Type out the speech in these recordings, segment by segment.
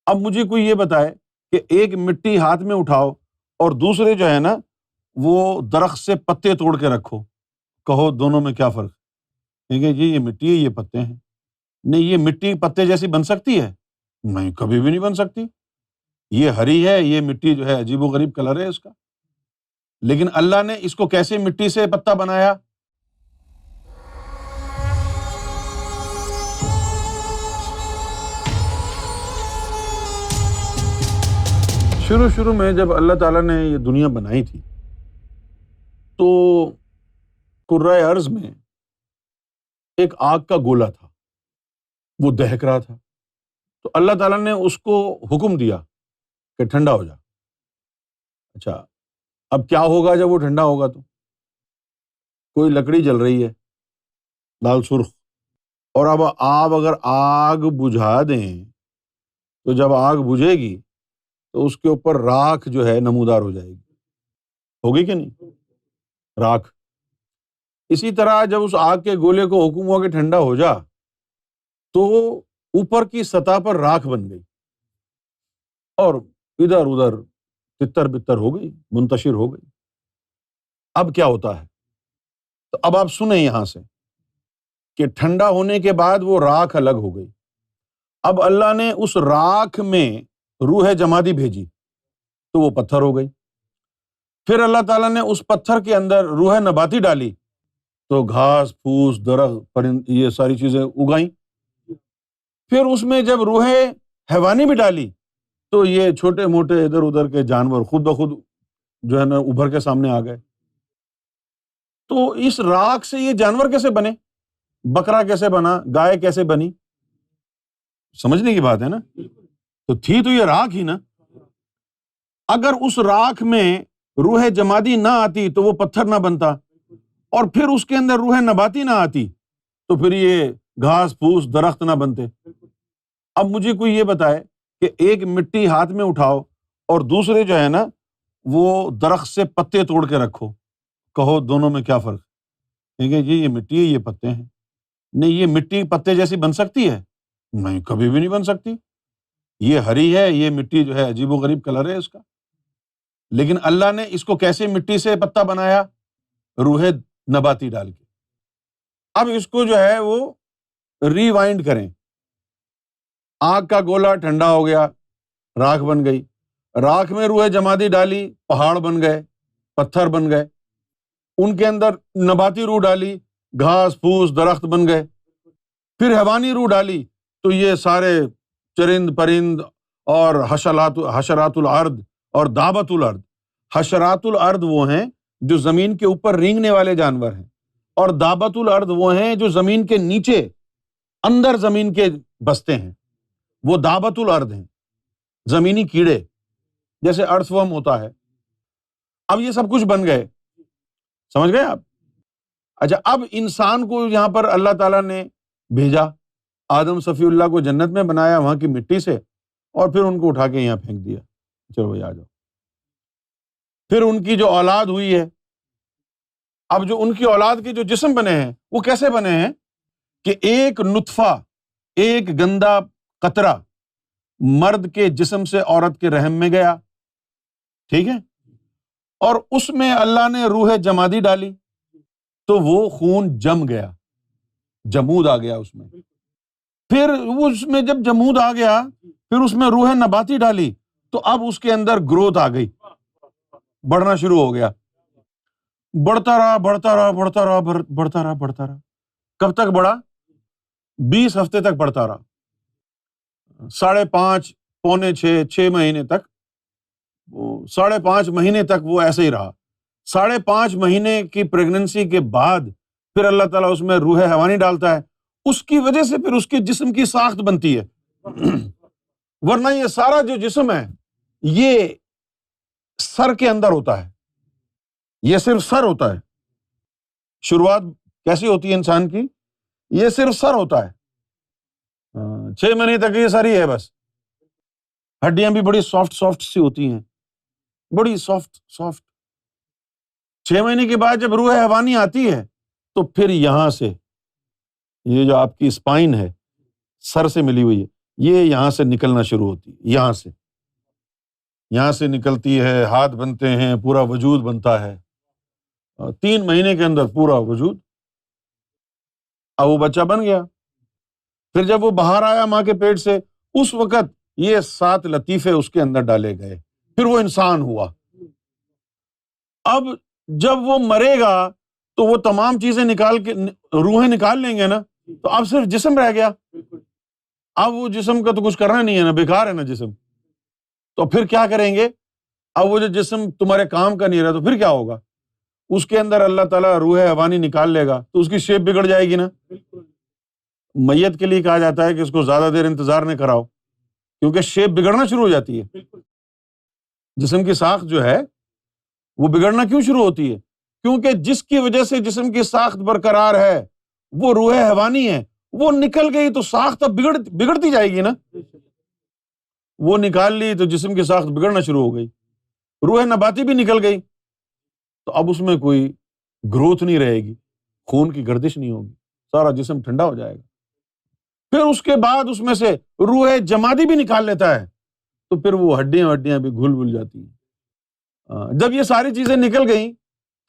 اب مجھے کوئی یہ بتائے کہ ایک مٹی ہاتھ میں اٹھاؤ اور دوسرے جو ہے نا وہ درخت سے پتے توڑ کے رکھو، کہو دونوں میں کیا فرق ہے؟ کہ جی یہ مٹی ہے، یہ پتے ہیں۔ نہیں، یہ مٹی پتے جیسی بن سکتی ہے؟ نہیں، کبھی بھی نہیں بن سکتی۔ یہ ہری ہے، یہ مٹی جو ہے عجیب و غریب کلر ہے اس کا، لیکن اللہ نے اس کو کیسے مٹی سے پتا بنایا؟ شروع میں جب اللہ تعالیٰ نے یہ دنیا بنائی تھی تو کرۂ ارض میں ایک آگ کا گولا تھا، وہ دہک رہا تھا، تو اللہ تعالیٰ نے اس کو حکم دیا کہ ٹھنڈا ہو جا۔ اچھا، اب کیا ہوگا جب وہ ٹھنڈا ہوگا؟ تو کوئی لکڑی جل رہی ہے لال سرخ، اور اب آپ اگر آگ بجھا دیں تو جب آگ بجھے گی تو اس کے اوپر راکھ جو ہے نمودار ہو جائے گی، ہوگی کہ نہیں؟ راکھ۔ اسی طرح جب اس آگ کے گولے کو حکم ہوا کہ ٹھنڈا ہو جا تو اوپر کی سطح پر راکھ بن گئی اور ادھر ادھر تتر بتر ہو گئی، منتشر ہو گئی۔ اب کیا ہوتا ہے؟ تو اب آپ سنیں یہاں سے کہ ٹھنڈا ہونے کے بعد وہ راکھ الگ ہو گئی۔ اب اللہ نے اس راکھ میں روح جمادی بھیجی تو وہ پتھر ہو گئی۔ پھر اللہ تعالیٰ نے اس پتھر کے اندر روح نباتی ڈالی تو گھاس پھوس درخت پرند یہ ساری چیزیں اگائیں۔ پھر اس میں جب روح حیوانی بھی ڈالی تو یہ چھوٹے موٹے ادھر ادھر کے جانور خود بخود جو ہے نا ابھر کے سامنے آ گئے۔ تو اس راکھ سے یہ جانور کیسے بنے؟ بکرا کیسے بنا؟ گائے کیسے بنی؟ سمجھنے کی بات ہے نا۔ تو تھی تو یہ راکھ ہی نا۔ اگر اس راکھ میں روح جمادی نہ آتی تو وہ پتھر نہ بنتا، اور پھر اس کے اندر روح نباتی نہ آتی تو پھر یہ گھاس پھوس درخت نہ بنتے۔ اب مجھے کوئی یہ بتائے کہ ایک مٹی ہاتھ میں اٹھاؤ اور دوسرے جو ہے نا وہ درخت سے پتے توڑ کے رکھو، کہو دونوں میں کیا فرق ہے؟ کہ جی یہ مٹی ہے، یہ پتے ہیں۔ نہیں، یہ مٹی پتے جیسی بن سکتی ہے؟ نہیں، کبھی بھی نہیں بن سکتی۔ یہ ہری ہے، یہ مٹی جو ہے عجیب و غریب کلر ہے اس کا، لیکن اللہ نے اس کو کیسے مٹی سے پتا بنایا؟ روح نباتی ڈال کے۔ اب اس کو جو ہے وہ ریوائنڈ کریں۔ آگ کا گولا ٹھنڈا ہو گیا، راکھ بن گئی، راکھ میں روح جمادی ڈالی، پہاڑ بن گئے، پتھر بن گئے، ان کے اندر نباتی روح ڈالی، گھاس پھوس درخت بن گئے، پھر حیوانی روح ڈالی تو یہ سارے چرند پرند اور حشرات الارض اور دابت الارض۔ حشرات الارض وہ ہیں جو زمین کے اوپر رینگنے والے جانور ہیں، اور دابت الارض وہ ہیں جو زمین کے نیچے اندر زمین کے بستے ہیں، وہ دابت الارض ہیں، زمینی کیڑے جیسے ارتھ ورم ہوتا ہے۔ اب یہ سب کچھ بن گئے، سمجھ گئے آپ؟ اچھا، اب انسان کو یہاں پر اللہ تعالیٰ نے بھیجا، آدم صفی اللہ کو جنت میں بنایا وہاں کی مٹی سے، اور پھر ان کو اٹھا کے یہاں پھینک دیا، چلو بھائی آ جاؤ۔ پھر ان کی جو اولاد ہوئی ہے، اب جو ان کی اولاد کے جو جسم بنے ہیں وہ کیسے بنے ہیں کہ ایک نطفہ، ایک گندا قطرہ مرد کے جسم سے عورت کے رحم میں گیا، ٹھیک ہے، اور اس میں اللہ نے روح جمادی ڈالی تو وہ خون جم گیا، جمود آ گیا اس میں۔ پھر اس میں جب جمود آ گیا، پھر اس میں روح نباتی ڈالی تو اب اس کے اندر گروتھ آ گئی، بڑھنا شروع ہو گیا، بڑھتا رہا بڑھتا رہا بڑھتا رہا بڑھتا رہا بڑھتا رہا۔ کب تک بڑھا؟ 20 ہفتے تک بڑھتا رہا، 5.5 پونے 6 مہینے تک، 5.5 مہینے تک وہ ایسے ہی رہا۔ 5.5 مہینے کی پریگننسی کے بعد پھر اللہ تعالیٰ اس میں روح حیوانی ڈالتا ہے، اس کی وجہ سے پھر اس کے جسم کی ساخت بنتی ہے۔ ورنہ یہ سارا جو جسم ہے یہ سر کے اندر ہوتا ہے، یہ صرف سر ہوتا ہے۔ شروعات کیسی ہوتی ہے انسان کی؟ یہ صرف سر ہوتا ہے، 6 مہینے تک یہ سر ہی ہے بس۔ ہڈیاں بھی بڑی سافٹ سی ہوتی ہیں، بڑی سافٹ۔ 6 مہینے کے بعد جب روح حیوانی آتی ہے تو پھر یہاں سے یہ جو آپ کی اسپائن ہے سر سے ملی ہوئی ہے، یہ یہاں سے نکلنا شروع ہوتی ہے، یہاں سے نکلتی ہے، ہاتھ بنتے ہیں، پورا وجود بنتا ہے، 3 مہینے کے اندر پورا وجود، اب وہ بچہ بن گیا۔ پھر جب وہ باہر آیا ماں کے پیٹ سے، اس وقت یہ 7 لطیفے اس کے اندر ڈالے گئے، پھر وہ انسان ہوا۔ اب جب وہ مرے گا تو وہ تمام چیزیں نکال کے روحیں نکال لیں گے نا، تو اب صرف جسم رہ گیا، اب وہ جسم کا تو کچھ کرنا نہیں ہے نا، بیکار ہے نا جسم، تو پھر کیا کریں گے؟ اب وہ جو جسم تمہارے کام کا نہیں رہا تو پھر کیا ہوگا؟ اس کے اندر اللہ تعالیٰ روح حیوانی نکال لے گا تو اس کی شیپ بگڑ جائے گی نا۔ میت کے لیے کہا جاتا ہے کہ اس کو زیادہ دیر انتظار نہ کراؤ، کیونکہ شیپ بگڑنا شروع ہو جاتی ہے۔ جسم کی ساخت جو ہے وہ بگڑنا کیوں شروع ہوتی ہے؟ کیونکہ جس کی وجہ سے جسم کی ساخت برقرار ہے وہ روح حیوانی ہے، وہ نکل گئی تو ساخت اب بگڑتی جائے گی نا۔ وہ نکال لی تو جسم کی ساخت بگڑنا شروع ہو گئی۔ روح نباتی بھی نکل گئی تو اب اس میں کوئی گروتھ نہیں رہے گی، خون کی گردش نہیں ہوگی، سارا جسم ٹھنڈا ہو جائے گا۔ پھر اس کے بعد اس میں سے روح جمادی بھی نکال لیتا ہے تو پھر وہ ہڈیاں بھی گھل جاتی ہیں۔ جب یہ ساری چیزیں نکل گئیں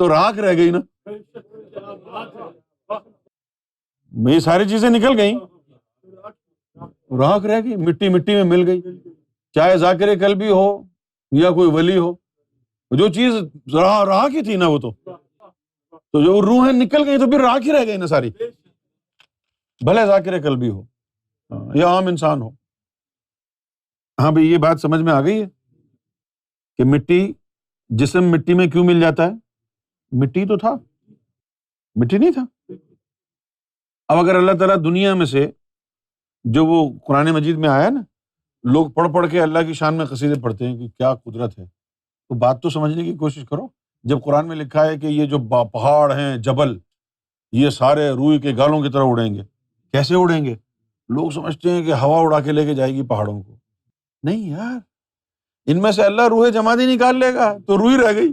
تو راکھ رہ گئی نا۔ یہ ساری چیزیں نکل گئیں، راکھ رہ گئی، مٹی میں مل گئی، چاہے ذاکر قلبی ہو یا کوئی ولی ہو، جو چیز راکھ ہی تھی نا وہ تو جو روحیں نکل گئی تو پھر راکھ ہی رہ گئی نا ساری، بھلے ذاکر قلبی ہو یا عام انسان ہو۔ ہاں بھئی یہ بات سمجھ میں آ گئی ہے کہ جسم مٹی میں کیوں مل جاتا ہے؟ مٹی تو تھا، مٹی نہیں تھا۔ اب اگر اللہ تعالیٰ دنیا میں سے جو وہ قرآن مجید میں آیا نا، لوگ پڑھ کے اللہ کی شان میں قصیدے پڑھتے ہیں کہ کیا قدرت ہے، تو بات تو سمجھنے کی کوشش کرو۔ جب قرآن میں لکھا ہے کہ یہ جو پہاڑ ہیں، جبل، یہ سارے روئی کے گالوں کی طرح اڑیں گے، کیسے اڑیں گے؟ لوگ سمجھتے ہیں کہ ہوا اڑا کے لے کے جائے گی پہاڑوں کو، نہیں یار، ان میں سے اللہ روح جمادی نکال لے گا تو روح رہ گئی۔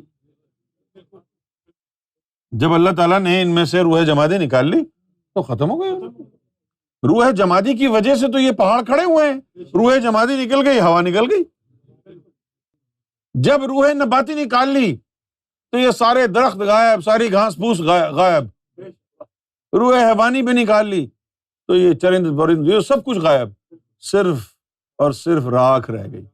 جب اللہ تعالیٰ نے ان میں سے روح جمادی نکال لی تو ختم ہو گئی۔ روح جمادی کی وجہ سے تو یہ پہاڑ کھڑے ہوئے ہیں، روح جمادی نکل گئی، ہوا نکل گئی۔ جب روح نباتی نکال لی تو یہ سارے درخت غائب، ساری گھاس پھوس غائب۔ روح حیوانی بھی نکال لی تو یہ چرند پرند یہ سب کچھ غائب، صرف اور صرف راکھ رہ گئی۔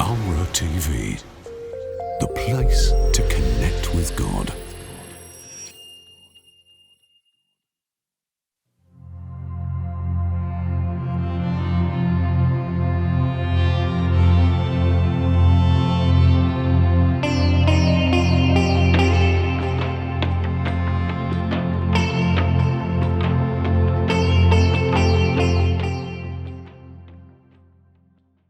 Amra TV, the place